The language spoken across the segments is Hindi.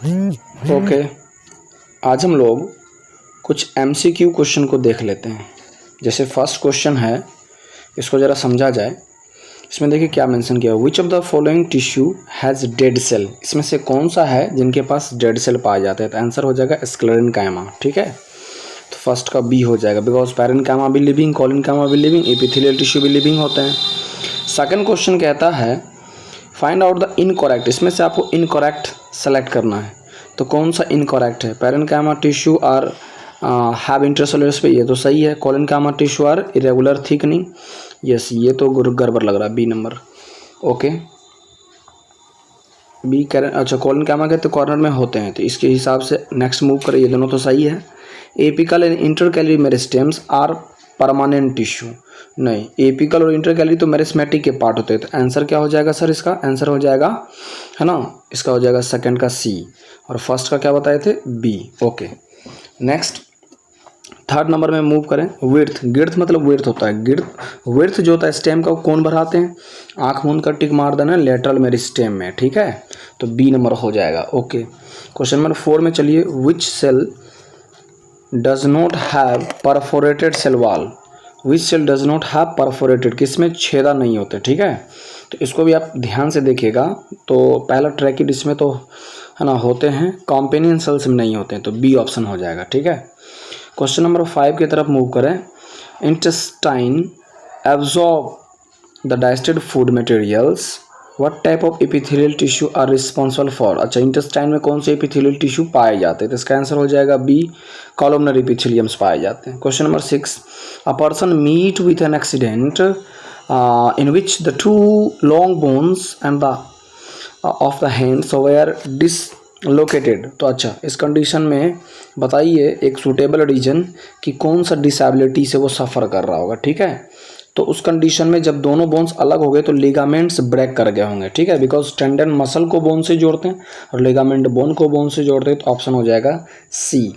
ओके, आज हम लोग कुछ एमसीक्यू क्वेश्चन को देख लेते हैं। जैसे फर्स्ट क्वेश्चन है, इसको ज़रा समझा जाए। इसमें देखिए क्या मेंशन किया, which of the following tissue has dead cell. इसमें से कौन सा है जिनके पास डेड सेल पाए जाते हैं? तो आंसर हो जाएगा स्क्लेरेनकाइमा। ठीक है, तो फर्स्ट का बी हो जाएगा, बिकॉज पैरेन्काइमा भी लिविंग, कोलिनकाइमा भी लिविंग, एपिथेलियल टिश्यू भी लिविंग होते हैं। सेकंड क्वेश्चन कहता है फाइंड आउट द इनकरेक्ट। इसमें से आपको इनकरेक्ट सेलेक्ट करना है, तो कौन सा इनकरेक्ट है? Parenchyma tissue are have intracellular space, ये तो सही है। Collenchyma tissue are irregular thickening, yes ये तो गड़बड़ लग रहा है, बी नंबर। ओके, बी अच्छा कोलिनकाइमा के तो कॉर्नर में होते हैं, तो इसके हिसाब से नेक्स्ट मूव करें, ये दोनों तो सही है। Apical and intercalary meristems are permanent tissue, नहीं, एपिकल और इंटरकैलरी तो मेरिस्मेटिक के पार्ट होते हैं। तो आंसर क्या हो जाएगा सर? इसका आंसर हो जाएगा, है ना, इसका हो जाएगा सेकंड का सी, और फर्स्ट का क्या बताए थे? B. Okay, next third number में मूव करें। विड्थ, गिड्थ मतलब विड्थ होता है, गिड्थ विड्थ जो होता है स्टेम का, कौन बढ़ाते हैं? आंख मूंद कर टिक मार देना लेटरल मेरिस्टेम में। ठीक है, तो बी नंबर हो जाएगा। ओके, क्वेश्चन नंबर 4 में चलिए, which cell does not have perforated cell wall. Which cell does not have perforated, किसमें छेदा नहीं होते। ठीक है, तो इसको भी आप ध्यान से देखिएगा। तो पहला ट्रैकिड इसमें तो है ना होते हैं, कॉम्पेनियन सेल्स में नहीं होते हैं, तो बी ऑप्शन हो जाएगा। ठीक है, क्वेश्चन नंबर 5 की तरफ मूव करें। Intestine absorb the digested food materials, what type of epithelial tissue are responsible for. अच्छा, इंटेस्टाइन में कौन से एपिथेलियल टिश्यू पाए जाते हैं? तो इसका आंसर हो जाएगा बी, कॉलमनर एपिथेलियम्स पाए जाते हैं। Question number 6, a person meet with an accident in which the two long bones and the of the hands were dislocated. तो अच्छा, इस कंडीशन में बताइए एक सूटेबल रीजन कि कौन सा डिसेबिलिटी से वो सफ़र कर रहा होगा। ठीक है, तो उस कंडीशन में जब दोनों बोन्स अलग हो गए तो लिगामेंट्स ब्रेक कर गए होंगे। ठीक है, बिकॉज टेंडन मसल को बोन से जोड़ते हैं और लिगामेंट बोन को बोन से जोड़ते हैं, तो ऑप्शन हो जाएगा सी।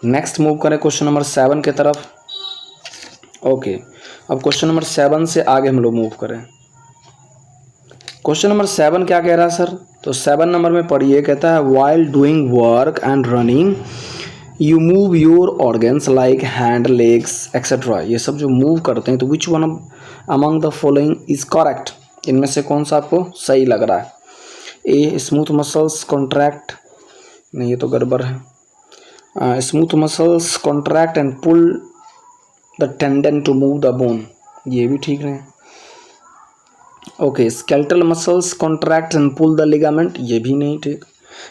नेक्स्ट मूव करें क्वेश्चन नंबर 7 के तरफ। ओके, अब क्वेश्चन नंबर 7 से आगे हम लोग मूव करें। क्वेश्चन नंबर 7 क्या कह रहा है सर? तो 7 नंबर में पढ़िए, कहता है while doing work and running you move your organs like hand, legs etcetera. ये सब जो मूव करते हैं, तो which one among the following is correct. इनमें से कौन सा आपको सही लग रहा है? ए, स्मूथ मसल्स कॉन्ट्रैक्ट, नहीं ये तो गड़बड़ है। Smooth muscles contract and pull the tendon to move the bone, ये भी ठीक नहीं। Okay, skeletal muscles contract and pull the ligament, ये भी नहीं ठीक।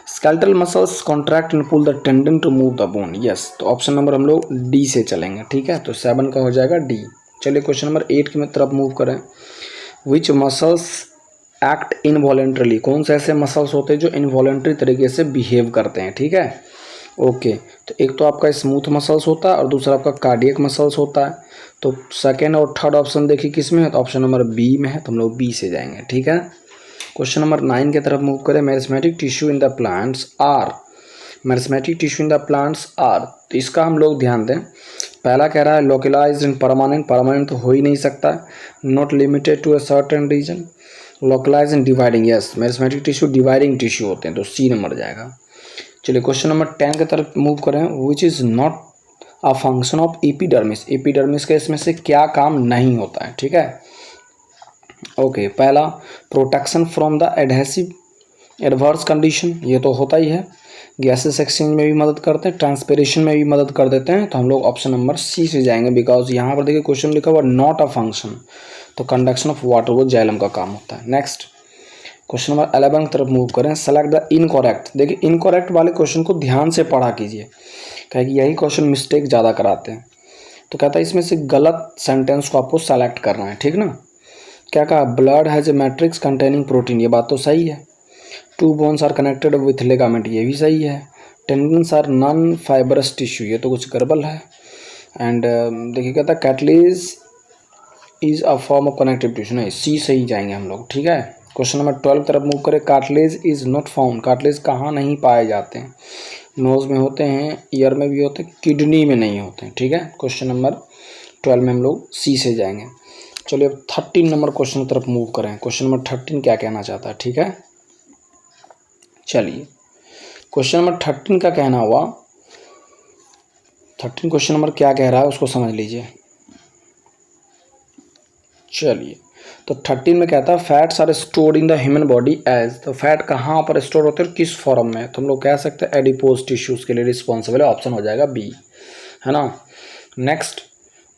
Skeletal muscles contract and pull the tendon to move the bone, yes, तो ऑप्शन नंबर हम लोग डी से चलेंगे। ठीक है, तो 7 का हो जाएगा डी। चलिए क्वेश्चन नंबर 8 की तरफ मूव करें। विच मसल्स एक्ट इनवॉलेंट्रली, कौन से ऐसे मसल्स होते हैं जो इनवॉलेंट्री तरीके से बिहेव करते हैं। ठीक है, ओके, तो एक तो आपका स्मूथ मसल्स होता है और दूसरा आपका कार्डियक मसल्स होता है। तो सेकेंड और थर्ड ऑप्शन देखिए किस में है, तो ऑप्शन नंबर बी में है, तो हम लोग बी से जाएंगे। ठीक है, क्वेश्चन नंबर 9 की तरफ मूव करें। Meristematic tissue in the plants are, meristematic tissue in the plants are, तो इसका हम लोग ध्यान दें। पहला कह रहा है लोकलाइज्ड एंड परमानेंट, परमानेंट तो हो ही नहीं सकता, not limited to a certain region, localised and dividing, yes meristematic tissue dividing tissue होते हैं, तो सी नंबर जाएगा। चलिए क्वेश्चन नंबर 10 की तरफ मूव करें। Which is not a function of epidermis, epidermis का इसमें से क्या काम नहीं होता है। ठीक है, ओके, पहला protection from the adhesive adverse condition, ये तो होता ही है। गैसेस एक्सचेंज में भी मदद करते हैं, ट्रांसपिरेशन में भी मदद कर देते हैं, तो हम लोग ऑप्शन नंबर सी से जाएंगे, बिकॉज यहाँ पर देखिए क्वेश्चन लिखा हुआ नॉट अ फंक्शन, तो कंडक्शन ऑफ वाटर वो जाइलम का काम होता है। नेक्स्ट क्वेश्चन नंबर 11 की तरफ मूव करें। सेलेक्ट द इनकरेक्ट, देखिए इनकरेक्ट वाले क्वेश्चन को ध्यान से पढ़ा कीजिए, क्या कि यही क्वेश्चन मिस्टेक ज़्यादा कराते हैं। तो कहता है इसमें से गलत सेंटेंस को आपको सेलेक्ट करना है। ठीक ना, क्या कहा, blood has a matrix containing protein, ये बात तो सही है। Two bones are connected with ligament, ये भी सही है। Tendons are non fibrous tissue, ये तो कुछ गड़बड़ है। एंड देखिए कहता है cartilage is a form of connective tissue, नहीं सी से ही जाएंगे हम लोग। ठीक है, क्वेश्चन नंबर 12 तरफ मूव करें। Cartilage is not found, cartilage कहाँ नहीं पाए जाते हैं? नोज में होते हैं, ईयर में भी होते हैं, किडनी में नहीं होते हैं। ठीक है, क्वेश्चन नंबर 12 में हम लोग सी से जाएंगे। चलिए अब 13 नंबर क्वेश्चन की तरफ मूव करें। क्वेश्चन नंबर 13 क्या कहना चाहता है? ठीक है, चलिए क्वेश्चन नंबर 13 का कहना हुआ, 13 क्वेश्चन नंबर क्या कह रहा है उसको समझ लीजिए। चलिए, तो 13 में कहता है fats are stored in the human body as, तो फैट कहाँ पर स्टोर होते हैं, किस फॉर्म में, तो हम लोग कह सकते हैं एडिपोज टिश्यूज के लिए रिस्पॉन्सिबल है, ऑप्शन हो जाएगा बी, है ना। Next,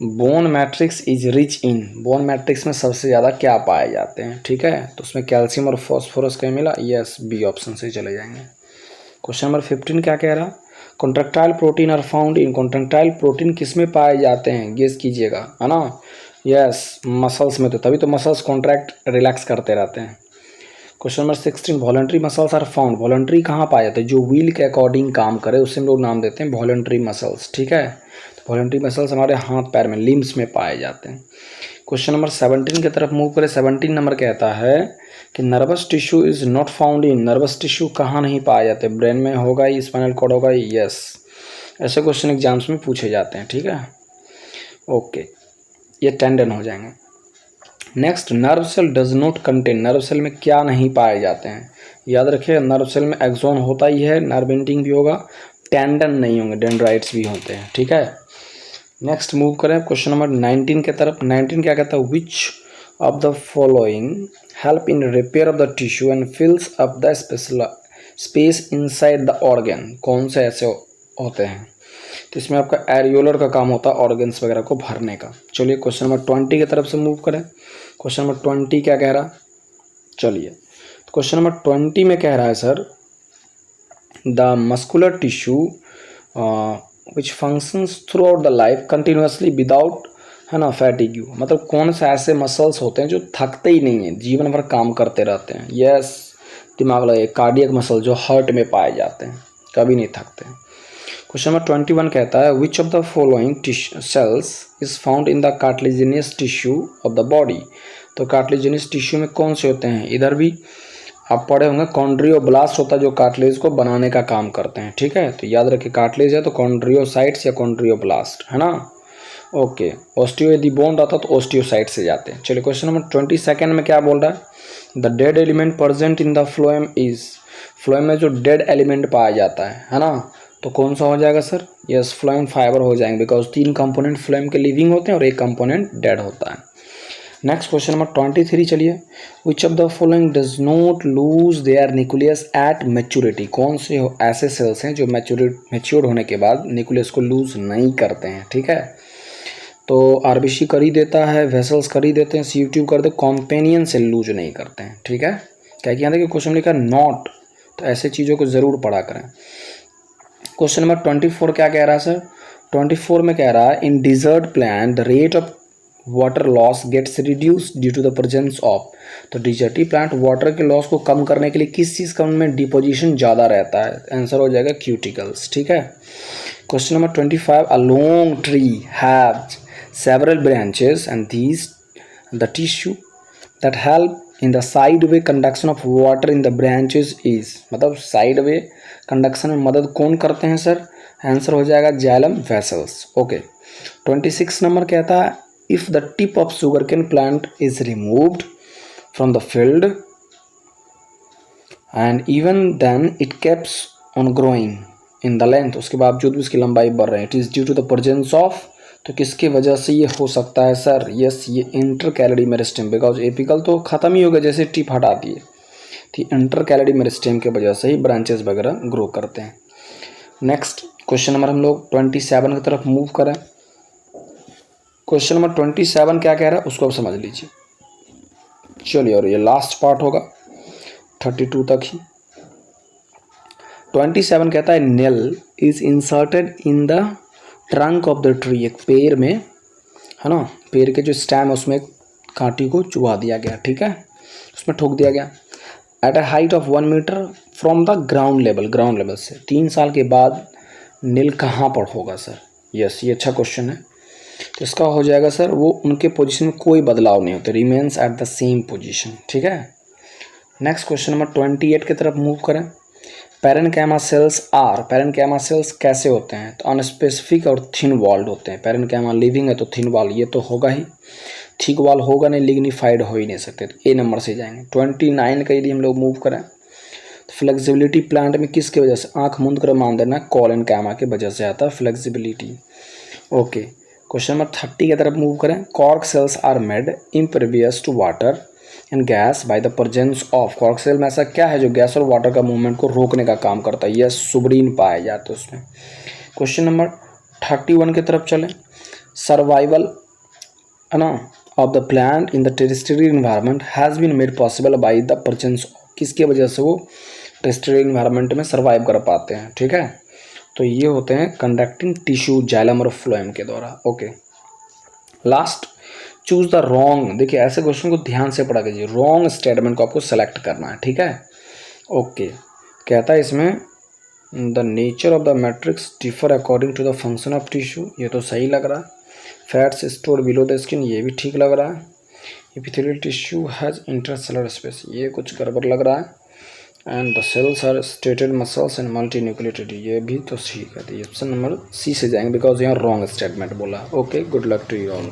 bone matrix is rich in, bone matrix में सबसे ज़्यादा क्या पाए जाते हैं, ठीक है, तो उसमें कैल्शियम और फॉस्फोरस कहीं मिला, यस बी ऑप्शन से चले जाएंगे। क्वेश्चन नंबर 15 क्या कह रहा, contractile protein are found in, contractile protein किस में पाए जाते हैं, गेस कीजिएगा, है ना, यस मसल्स में, तो तभी तो मसल्स कॉन्ट्रैक्ट रिलैक्स करते रहते हैं। Question number 16, voluntary muscles are found, voluntary कहाँ पाए जाते हैं, जो व्हील के अकॉर्डिंग काम करे उसे हम लोग नाम देते हैं वॉलंटरी मसल्स, ठीक है, तो वॉलंटरी मसल्स हमारे हाथ पैर में लिम्स में पाए जाते हैं। क्वेश्चन नंबर 17 की तरफ मूव करें। 17 नंबर कहता है कि nervous tissue is not found in, nervous tissue कहाँ नहीं पाए जाते, ब्रेन में होगा, स्पाइनल कॉर्ड होगा, यस, ऐसे क्वेश्चन एग्जाम्स में पूछे जाते हैं, ठीक है, ओके, ये टेंडन हो जाएंगे। Next, nerve cell does not contain, nerve cell में क्या नहीं पाए जाते हैं, याद रखिए नर्व सेल में एक्सोन होता ही है, नर्व एंडिंग भी होगा, टेंडन नहीं होंगे, डेंड्राइट्स भी होते हैं, ठीक है। नेक्स्ट मूव करें क्वेश्चन नंबर 19 के तरफ। 19 क्या कहता है, विच of the following help in repair of the tissue and फिल्स up the space inside the organ, कौन से ऐसे होते हैं, तो इसमें आपका एरियोलर का काम होता है ऑर्गन्स वगैरह को भरने का। चलिए क्वेश्चन नंबर 20 की तरफ से मूव करें। क्वेश्चन नंबर 20 क्या कह रहा, चलिए क्वेश्चन नंबर 20 में कह रहा है sir, the muscular tissue which functions through out the life continuously without, है ना, फैटिग्यू, मतलब कौन से ऐसे मसल्स होते हैं जो थकते ही नहीं हैं, जीवन भर काम करते रहते हैं, यस दिमाग लगे, कार्डियक मसल जो हार्ट में पाए जाते हैं, कभी नहीं थकते हैं। क्वेश्चन नंबर 21 कहता है विच of the following sales is found in the cartilaginous tissue of the body, तो कार्टिलेजिनियस टिश्यू में कौन से होते हैं, इधर भी आप पढ़े होंगे कॉन्ड्रियोब्लास्ट होता है जो कार्टिलेज को बनाने का काम करते हैं, ठीक है, तो याद रखिए कार्टिलेज है तो कॉन्ड्रियोसाइट्स या कॉन्ड्रियोब्लास्ट, है ना, ओके। ऑस्टियो यदि बोन रहता तो ऑस्टियोसाइट से जाते हैं। चलिए क्वेश्चन नंबर 22 में क्या बोल रहा है, the dead element present in the phloem is, phloem में जो डेड एलिमेंट पाया जाता है ना, तो कौन सा हो जाएगा सर, यस फ्लोएम फाइबर हो जाएंगे, बिकॉज 3 कंपोनेंट फ्लोएम के लिविंग होते हैं और 1 कंपोनेंट डेड होता है। नेक्स्ट क्वेश्चन नंबर 23 चलिए, विच of the following does not lose their nucleus at maturity, कौन से ऐसे सेल्स हैं जो मैच्योर होने के बाद न्यूक्लियस को लूज नहीं करते हैं, ठीक है, तो आरबीसी कर ही देता है, वेसल्स कर ही देते हैं, सीयू ट्यूब कर दे, कॉम्पेनियन सेल लूज नहीं करते हैं, ठीक है, क्या यहाँ देखिए क्वेश्चन लिखा नॉट, तो ऐसे चीज़ों को ज़रूर पढ़ा करें। क्वेश्चन नंबर 24 क्या कह रहा है सर, 24 में कह रहा है in desert plant the rate of water loss gets reduce due to the presence of, तो डिजर्टी प्लांट वाटर के लॉस को कम करने के लिए किस चीज़ का उनमें डिपोजिशन ज़्यादा रहता है, आंसर हो जाएगा क्यूटिकल्स, ठीक है। Question number 25, a long tree has several branches and these the tissue that help in the side way conduction of water in the branches is, मतलब साइड वे कंडक्शन में मदद कौन करते हैं सर, आंसर हो जाएगा जाइलम वेसल्स, ओके। 26 नंबर कहता है if the tip of sugar cane plant is removed from the field and even then it keeps on growing in the length, उसके बावजूद भी उसकी लंबाई बढ़ रही है, it is due to the presence of, तो किसकी वजह से ये हो सकता है सर, यस ये intercalary meristem, because apical तो खत्म ही हो गया जैसे टिप हटा दिए, तो इंटर कैलोरी मेरिस्टेम की वजह से ही ब्रांचेस वगैरह ग्रो करते हैं। नेक्स्ट क्वेश्चन नंबर हम लोग 27 की तरफ मूव करें। क्वेश्चन नंबर 27 क्या कह रहा है उसको अब समझ लीजिए, चलिए, और ये लास्ट पार्ट होगा 32 तक ही। 27 कहता है nail is inserted in the trunk of the tree, एक पेड़ में, है ना, पेड़ के जो स्टेम है उसमें कांटी को चुभा दिया गया, ठीक है, उसमें ठोक दिया गया, at a height of 1 metre from the ground level से, 3 साल के बाद नील कहाँ पर होगा सर, यस ये अच्छा क्वेश्चन है, तो इसका हो जाएगा सर वो उनके पोजीशन में कोई बदलाव नहीं होता, remains at the same position, ठीक है। नेक्स्ट क्वेश्चन नंबर 28 की तरफ मूव करें। Parenchyma cells are, parenchyma cells कैसे होते हैं, तो अनस्पेसिफिक और थिन वॉल्ड होते हैं, पैरेनकाइमा लिविंग है तो थिन वॉल ये तो होगा ही, थिक वॉल होगा नहीं, लिग्निफाइड हो ही नहीं सकते, तो ए नंबर से जाएंगे। 29 का यदि हम लोग मूव करें फ्लेक्सिबिलिटी प्लांट में किसकी वजह से, आंख मूंद कर मान देना, कॉलन कैमा की वजह से आता है फ्लेक्सिबिलिटी। ओके, क्वेश्चन नंबर 30 की तरफ मूव करें। Cork cells are made impervious to water and gas by the presence of. Cork cell में ऐसा क्या है जो गैस और वाटर का मूवमेंट को रोकने का काम करता है? यह सुब्रीन पाए जाते हैं उसमें। क्वेश्चन नंबर 31 की तरफ चलें। सर्वाइवल है ना of the plant in the terrestrial environment has been made possible by the presence of. किसकी वजह से वो टेरेस्ट्रियल इन्वायरमेंट में सर्वाइव कर पाते हैं? ठीक है, तो ये होते हैं कंडक्टिंग टिश्यू जाइलम और फ्लोएम के द्वारा। Okay, last choose the wrong. देखिए ऐसे क्वेश्चन को ध्यान से पढ़ा कीजिए, रॉन्ग स्टेटमेंट को आपको सेलेक्ट करना है। ठीक है, ओके, कहता है इसमें the nature of the matrix differ according to the function of tissue, ये तो सही लग रहा है। Fats store below the skin, ये भी ठीक लग रहा है। Epithelial tissue has intercellular space, ये कुछ गड़बड़ लग रहा है। And the cells are striated muscles and multi nucleated, ये भी तो ठीक है। तो ये ऑप्शन नंबर सी से जाएंगे बिकॉज यहाँ रॉन्ग स्टेटमेंट बोला। Okay, good luck to you all.